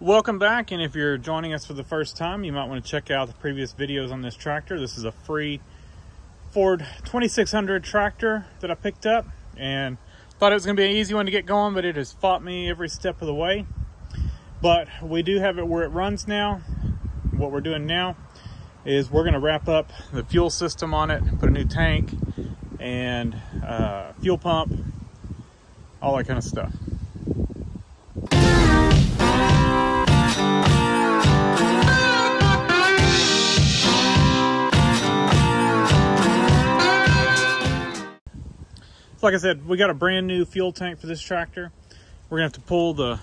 Welcome back, and if you're joining us for the first time, you might want to check out the previous videos on this tractor. This is a free Ford 2600 tractor that I picked up, and thought it was going to be an easy one to get going, but it has fought me every step of the way. But we do have it where it runs now. What we're doing now is we're going to wrap up the fuel system on it, put a new tank and fuel pump, all that kind of stuff. Like I said, we got a brand new fuel tank for this tractor. We're gonna have to pull the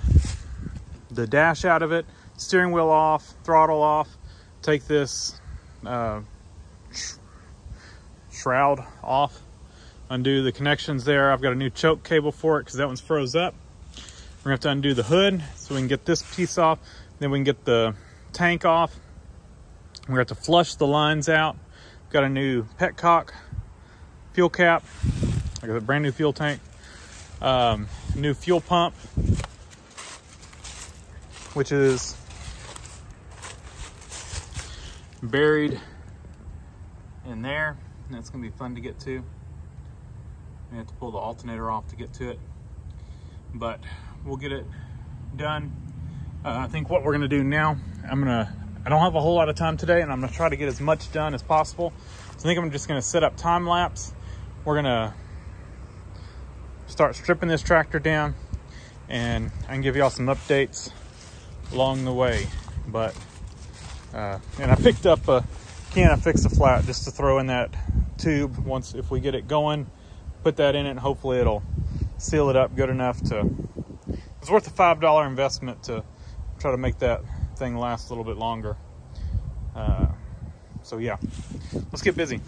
dash out of it, steering wheel off, throttle off, take this shroud off, undo the connections there. I've got a new choke cable for it because that one's froze up. We're gonna have to undo the hood so we can get this piece off. Then we can get the tank off. We're gonna have to flush the lines out. Got a new Petcock fuel cap. I got a brand new fuel tank, new fuel pump, which is buried in there. And that's gonna be fun to get to. We have to pull the alternator off to get to it, but we'll get it done. I think what we're gonna do now, I don't have a whole lot of time today, and I'm gonna try to get as much done as possible. So I think I'm just gonna set up time lapse. We're gonna start stripping this tractor down, and I can give y'all some updates along the way. But and I picked up a can of Fix-A-Flat just to throw in that tube once, if we get it going, put that in it, and hopefully it'll seal it up good enough to, it's worth a $5 investment to try to make that thing last a little bit longer. So yeah, let's get busy.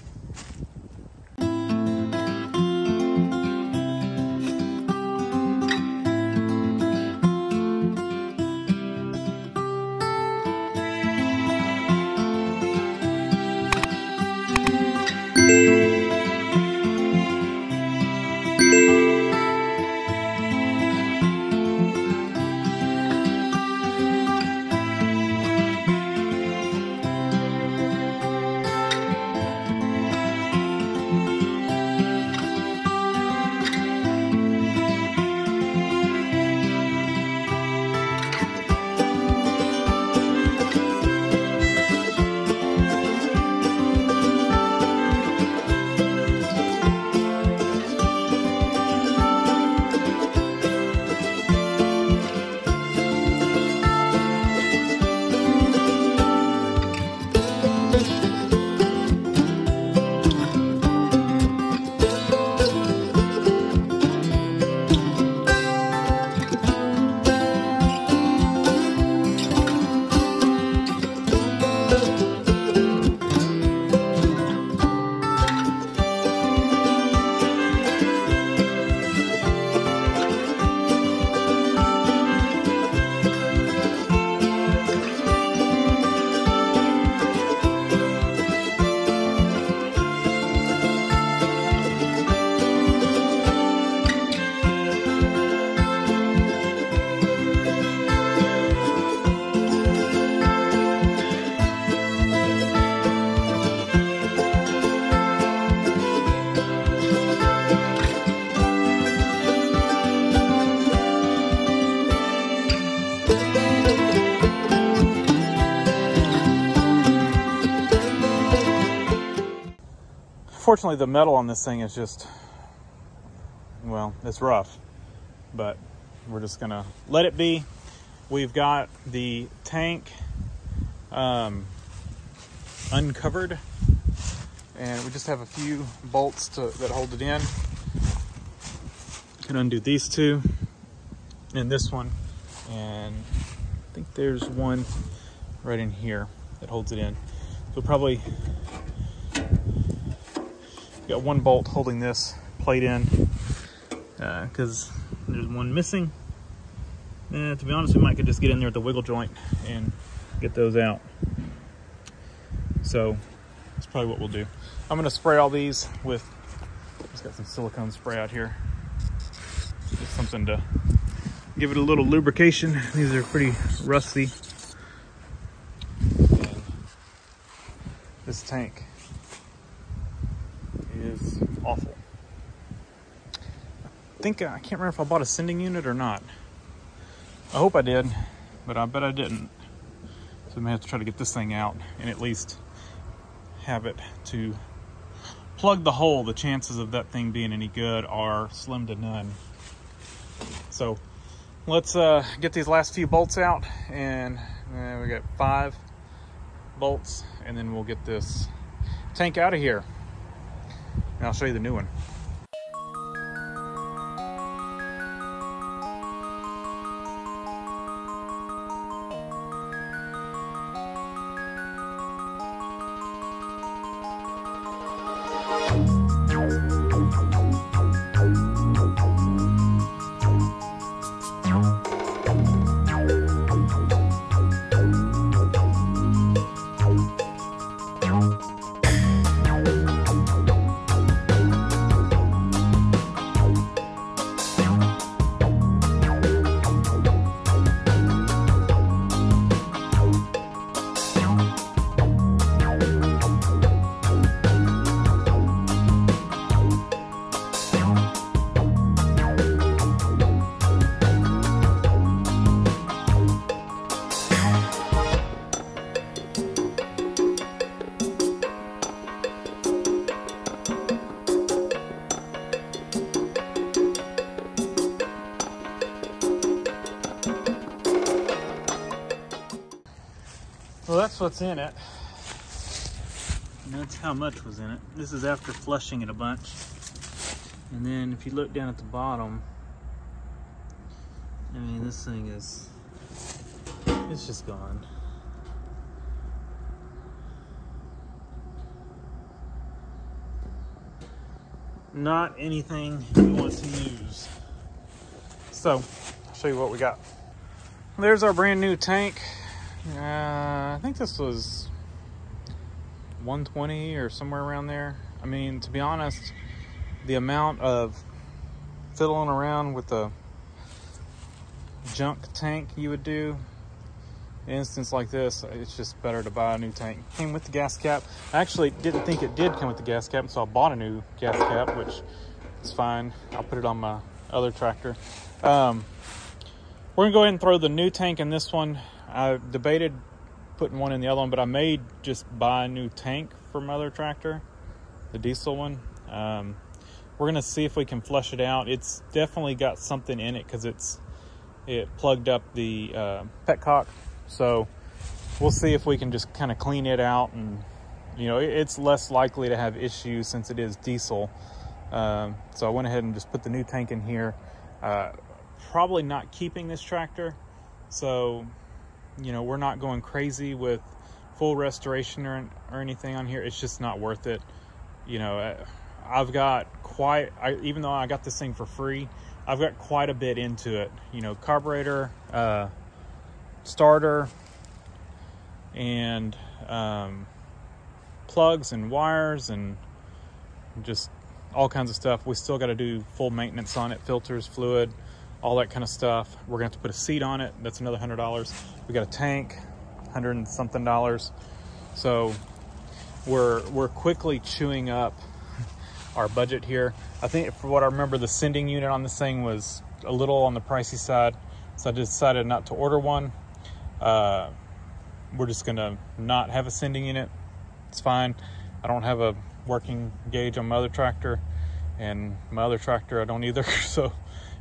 Fortunately, the metal on this thing is just, well, it's rough, but we're just gonna let it be. We've got the tank uncovered, and we just have a few bolts that hold it in. Can undo these two and this one, and I think there's one right in here that holds it in. So probably got one bolt holding this plate in because there's one missing. To be honest, we might could just get in there with the wiggle joint and get those out. So that's probably what we'll do. I'm gonna spray all these with, just got some silicone spray out here. Just something to give it a little lubrication. These are pretty rusty. And this tank is awful. I can't remember if I bought a sending unit or not. I hope I did, but I bet I didn't. So I'm gonna have to try to get this thing out and at least have it to plug the hole. The chances of that thing being any good are slim to none. So let's get these last few bolts out, and we got 5 bolts, and then we'll get this tank out of here. And I'll show you the new one. Well, that's what's in it. And that's how much was in it. This is after flushing it a bunch. And then if you look down at the bottom, I mean, this thing is, it's just gone. Not anything we want to use. So, I'll show you what we got. There's our brand new tank. I think this was 120 or somewhere around there. I mean, to be honest, the amount of fiddling around with a junk tank you would do, an instance like this, it's just better to buy a new tank. Came with the gas cap. I actually didn't think it did come with the gas cap, so I bought a new gas cap, which is fine. I'll put it on my other tractor. We're gonna go ahead and throw the new tank in this one. I debated putting one in the other one, but I may just buy a new tank for my other tractor, the diesel one. We're gonna see if we can flush it out. It's definitely got something in it because it plugged up the Petcock. So we'll see if we can just kind of clean it out, and you know, it's less likely to have issues since it is diesel. So I went ahead and just put the new tank in here. Probably not keeping this tractor, so you know, we're not going crazy with full restoration or anything on here. It's just not worth it. You know, I've got even though I got this thing for free, I've got quite a bit into it. You know, carburetor, starter, and plugs and wires and just all kinds of stuff. We still got to do full maintenance on it, filters, fluid, all that kind of stuff. We're gonna have to put a seat on it. That's another $100. We got a tank, $100 and something. So we're quickly chewing up our budget here. I think, for what I remember, the sending unit on this thing was a little on the pricey side, so I decided not to order one. We're just gonna not have a sending unit. It's fine. I don't have a working gauge on my other tractor, and my other tractor I don't either. So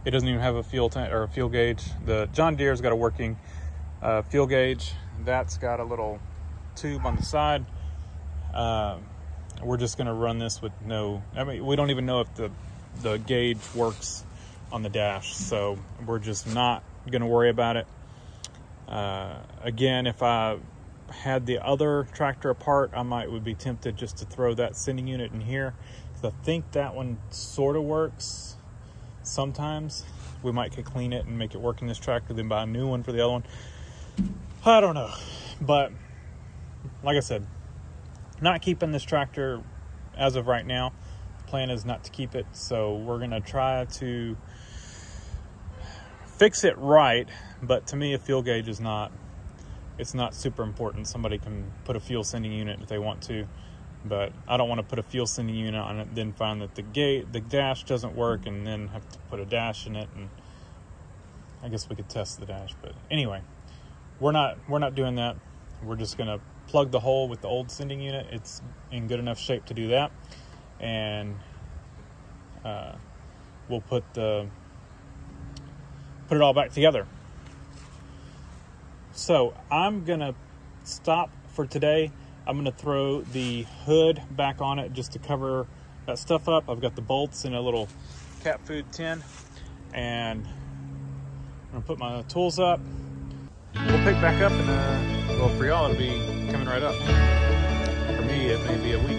it doesn't even have a fuel tank or a fuel gauge. The John Deere's got a working fuel gauge. That's got a little tube on the side. We're just gonna run this with no, I mean, we don't even know if the gauge works on the dash, so we're just not gonna worry about it. Again, if I had the other tractor apart, would be tempted just to throw that sending unit in here, because I think that one sort of works sometimes. We might could clean it and make it work in this tractor, then buy a new one for the other one. I don't know, but like I said, not keeping this tractor as of right now. The plan is not to keep it, so we're gonna try to fix it right, but to me a fuel gauge is not, it's not super important. Somebody can put a fuel sending unit if they want to, but I don't want to put a fuel sending unit on it, then find that the dash doesn't work, and then have to put a dash in it. And I guess we could test the dash, but anyway, we're not doing that. We're just gonna plug the hole with the old sending unit. It's in good enough shape to do that, and we'll put it all back together. So I'm gonna stop for today. I'm gonna throw the hood back on it just to cover that stuff up. I've got the bolts in a little cat food tin, and I'm gonna put my tools up. We'll pick back up, and well, for y'all it'll be coming right up. For me, it may be a week.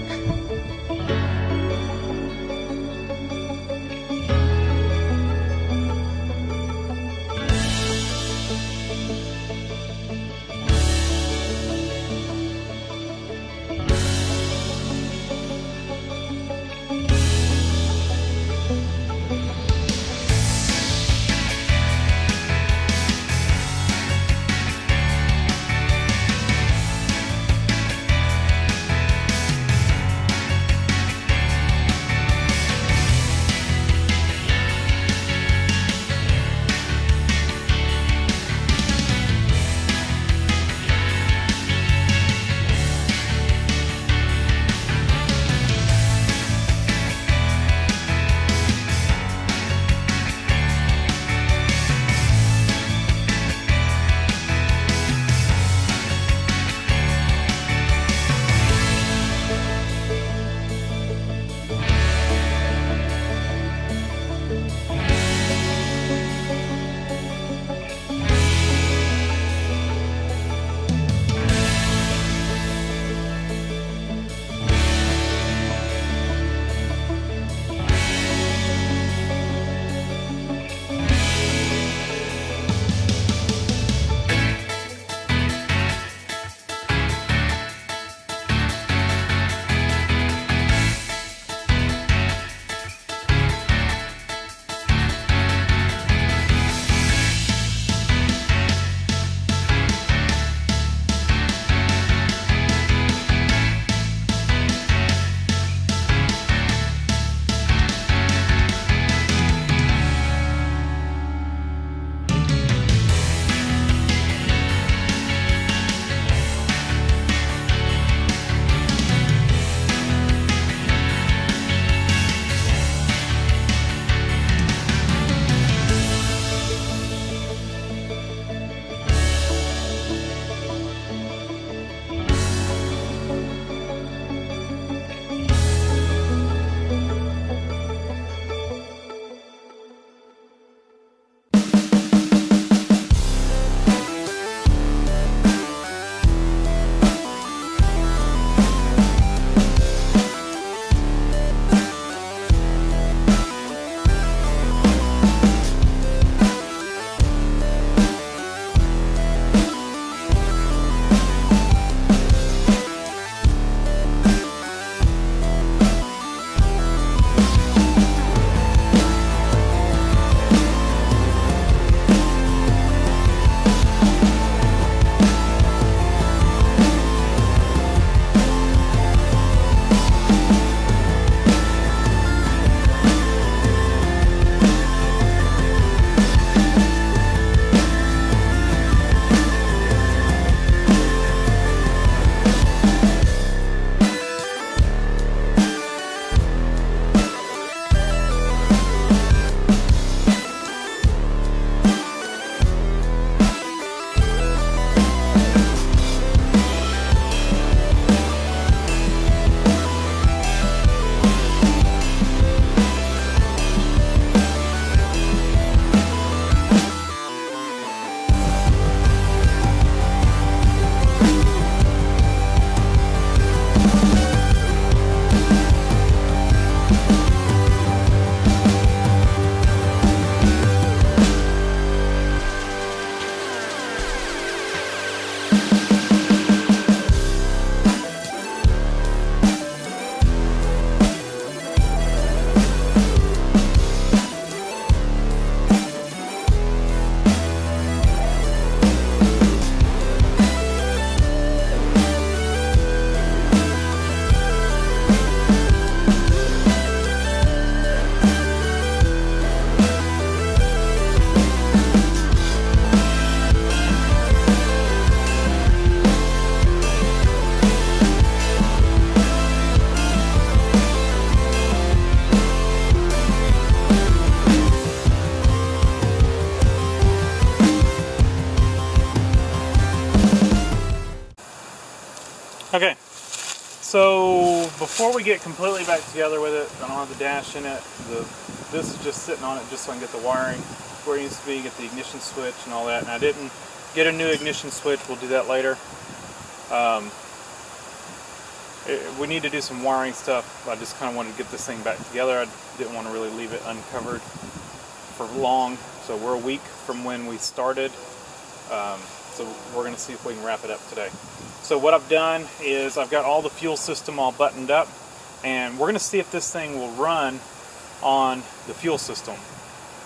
Okay, so before we get completely back together with it, I don't have the dash in it. This is just sitting on it just so I can get the wiring where it needs to be, get the ignition switch and all that. And I didn't get a new ignition switch. We'll do that later. We need to do some wiring stuff. I just kind of wanted to get this thing back together. I didn't want to really leave it uncovered for long. So we're a week from when we started. So we're going to see if we can wrap it up today. So what I've done is I've got all the fuel system all buttoned up, and we're going to see if this thing will run on the fuel system.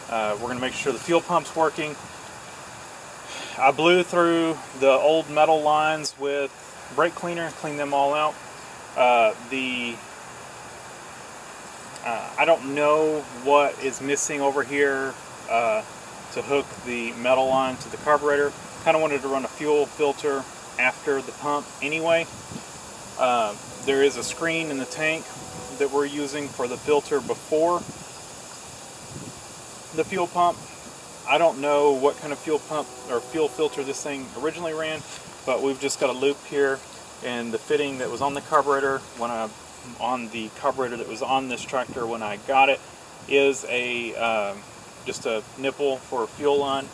We're going to make sure the fuel pump's working. I blew through the old metal lines with brake cleaner, cleaned them all out. I don't know what is missing over here to hook the metal line to the carburetor. Kind of wanted to run a fuel filter after the pump anyway. There is a screen in the tank that we're using for the filter before the fuel pump. I don't know what kind of fuel pump or fuel filter this thing originally ran, but we've just got a loop here, and the fitting that was on the carburetor on the carburetor that was on this tractor when I got it is a just a nipple for a fuel line.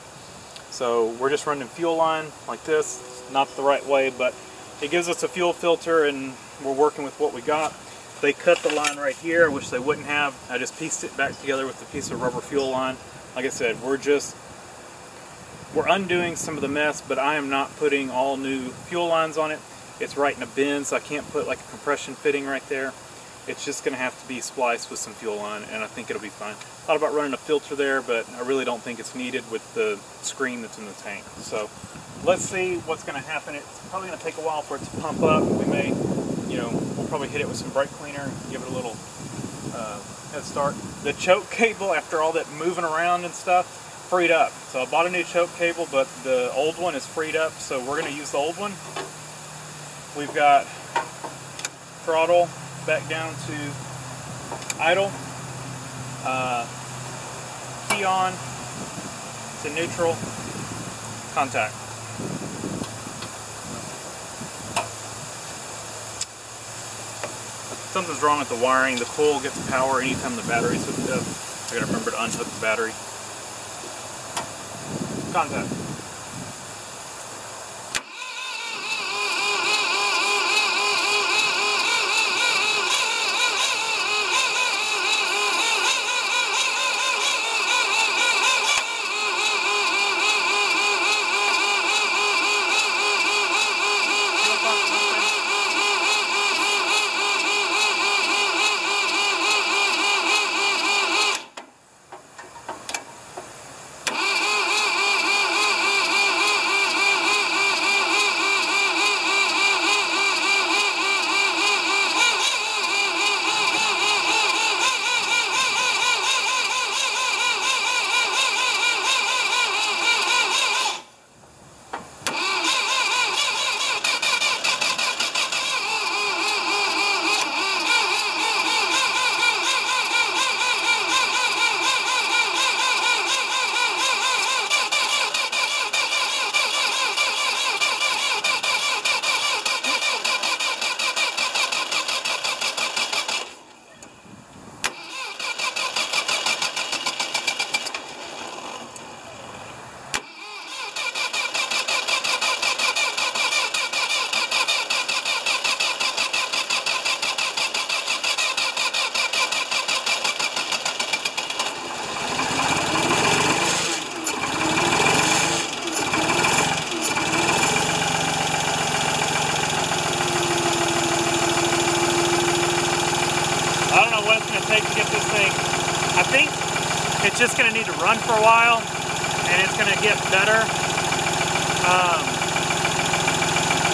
So we're just running fuel line like this. It's not the right way, but it gives us a fuel filter, and we're working with what we got. They cut the line right here, which they wouldn't have. I just pieced it back together with a piece of rubber fuel line. Like I said, we're undoing some of the mess, but I am not putting all new fuel lines on it. It's right in a bin, so I can't put like a compression fitting right there. It's just going to have to be spliced with some fuel line, and I think it'll be fine. Thought about running a filter there, but I really don't think it's needed with the screen that's in the tank. So let's see what's going to happen. It's probably going to take a while for it to pump up. We may, we'll probably hit it with some brake cleaner, give it a little head start. The choke cable, after all that moving around and stuff, freed up. So I bought a new choke cable, but the old one is freed up, so we're going to use the old one. We've got throttle back down to idle, key on to neutral, contact. Something's wrong with the wiring. The coil gets power anytime the battery's hooked up. I gotta remember to unhook the battery. Contact. It's just going to need to run for a while, and it's going to get better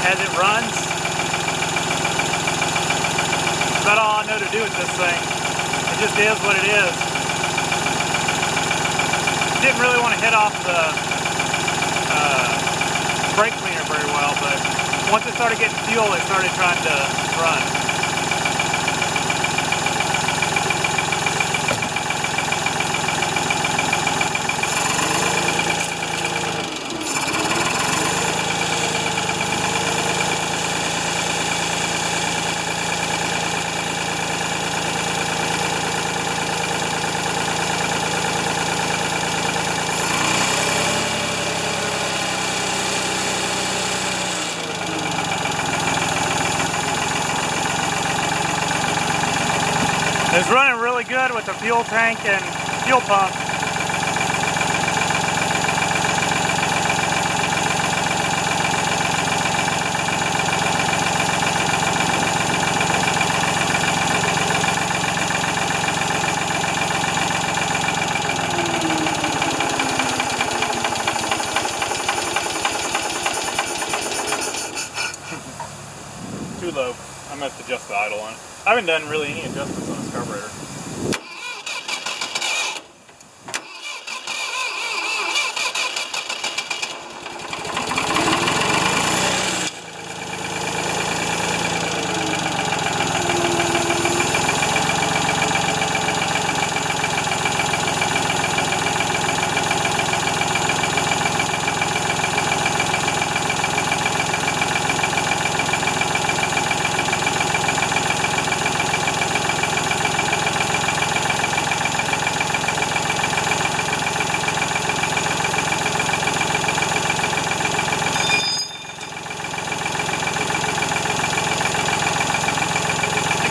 as it runs. That's about all I know to do with this thing. It just is what it is. Didn't really want to hit off the brake cleaner very well, but once it started getting fuel, it started trying to run. It's running really good with the fuel tank and fuel pump. Too low. I'm going to have to adjust the idle on it. I haven't done really any adjustments on this carburetor.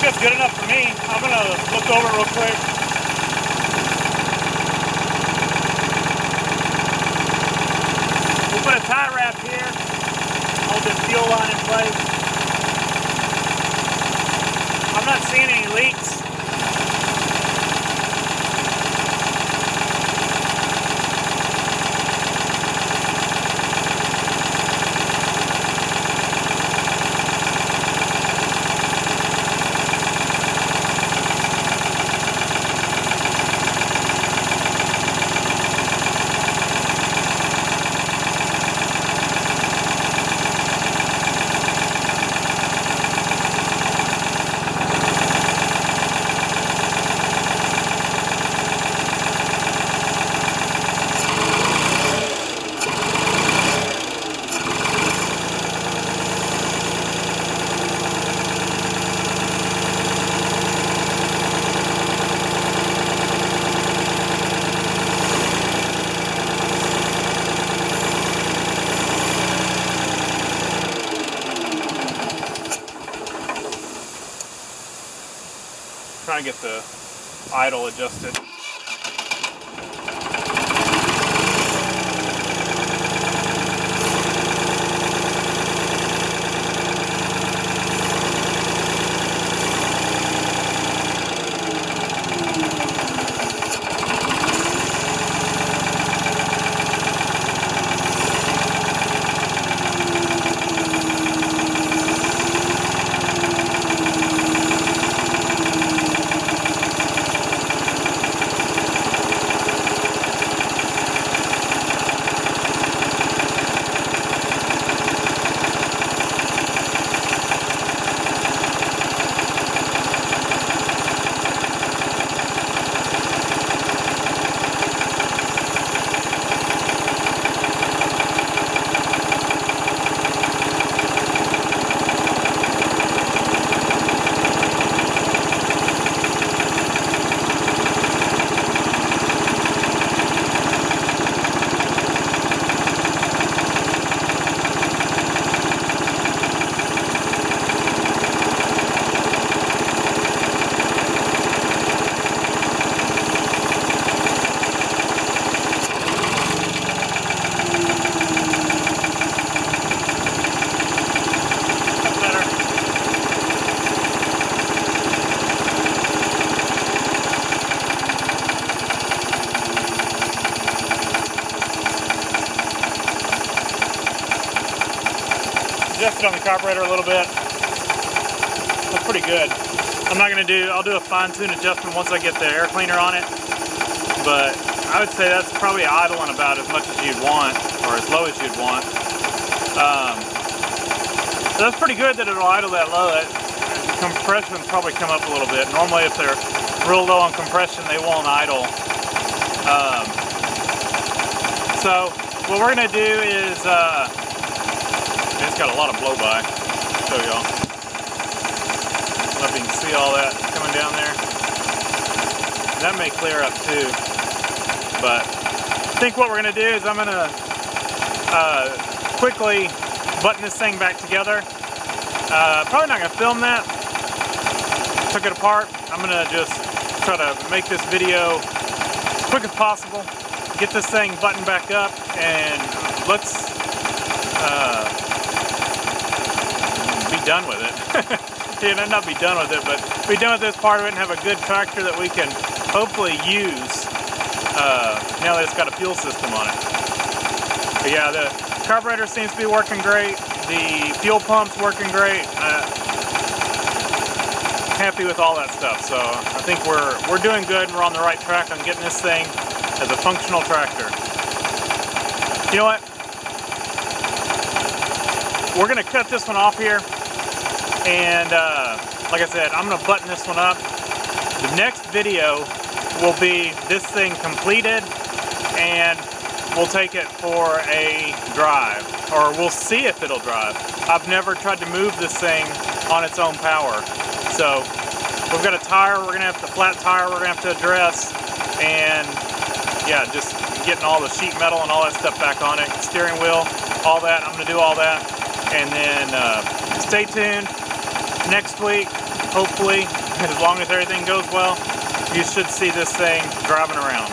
That's good enough for me. I'm gonna look over real quick. We'll put a tie wrap here, hold this fuel line in place. I'm not seeing any leaks. Trying to get the idle adjusted. Adjusted on the carburetor a little bit. That's pretty good. I'll do a fine-tune adjustment once I get the air cleaner on it. But I would say that's probably idling about as much as you'd want, or as low as you'd want. So that's pretty good that it'll idle that low. Compression will probably come up a little bit. Normally if they're real low on compression, they won't idle. So what we're gonna do is, it's got a lot of blow by. Show y'all. I don't know if you can see all that coming down there. That may clear up too. But I think what we're gonna do is I'm gonna quickly button this thing back together. Probably not gonna film that. Took it apart. I'm gonna just try to make this video as quick as possible, get this thing buttoned back up, and let's be done with it. You know, not be done with it, but be done with this part of it and have a good tractor that we can hopefully use now that it's got a fuel system on it. But yeah, the carburetor seems to be working great. The fuel pump's working great. Happy with all that stuff. So I think we're doing good and we're on the right track on getting this thing as a functional tractor. You know what? We're gonna cut this one off here. And like I said, I'm gonna button this one up. The next video will be this thing completed, and we'll take it for a drive, or we'll see if it'll drive. I've never tried to move this thing on its own power. So we've got a tire, we're gonna have the flat tire we're gonna have to address, and yeah, just getting all the sheet metal and all that stuff back on it, steering wheel, all that. I'm gonna do all that, and then stay tuned. Next week, hopefully, as long as everything goes well, you should see this thing driving around.